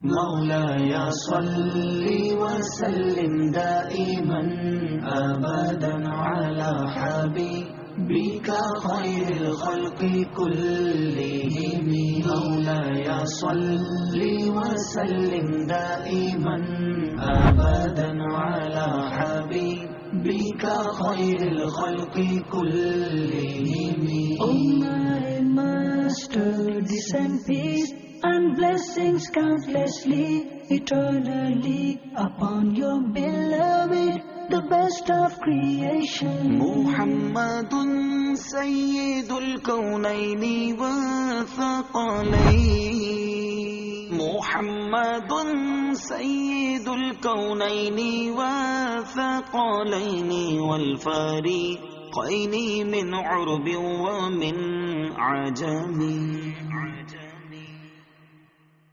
مولاي صل وسلم دائما أبدا على حبيبك خير الخلق كلهم. مولاي صل وسلم دائما أبدا على حبيبك خير الخلق كلهم. O my Master, descend peace and blessings countlessly, eternally upon your beloved, the best of creation. محمد سيد الكونين والثقلين. محمد سيد الكونين والثقلين والفريقين من عرب ومن عجم.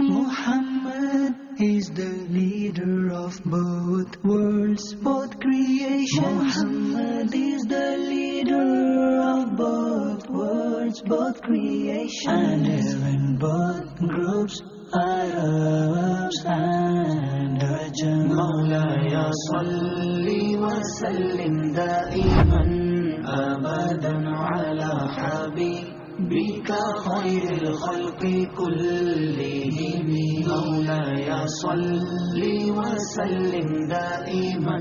Muhammad is the leader of both worlds, both creation. Muhammad is the leader of both worlds, both creation. And even both groups, Arabs and Ajam. مولاي صل وسلم دائما أبدا على حبيبك خير الخلق كلهم. مولاي صل وسلم دائما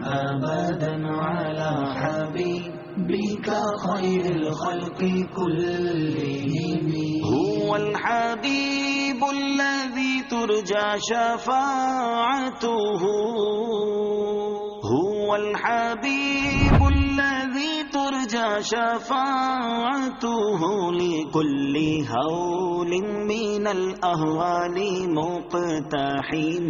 أبدا على حبيبك خير الخلق كلهم. هو الحبيب الذي ترجى شفاعته. هو الحبيب الذي ترجى شفاعته لكل هول من الأهوال مقتحم.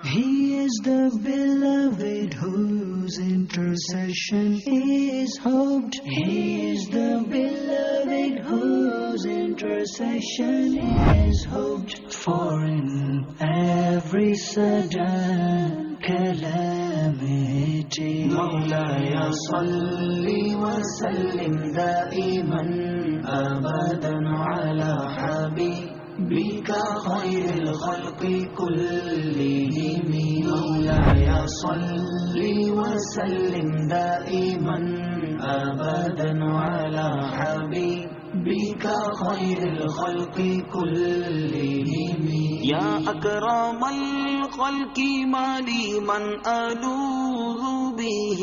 He is the beloved whose intercession is hoped. He is the beloved whose intercession is hoped for in every sudden calamity. مولاي صل وسلم دائما أبدا على حبيبك خير الخلق كلهم. مولاي صل وسلم دائما أبدا على حبيبك خير الخلق كلهم. يا أكرم الخلق ما لي من ألوذ به.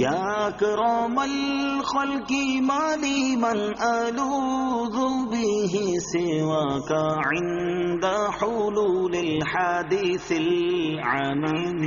يا أكرم الخلق ما لي من ألوذ به سواك عند حلول الحادث العمم.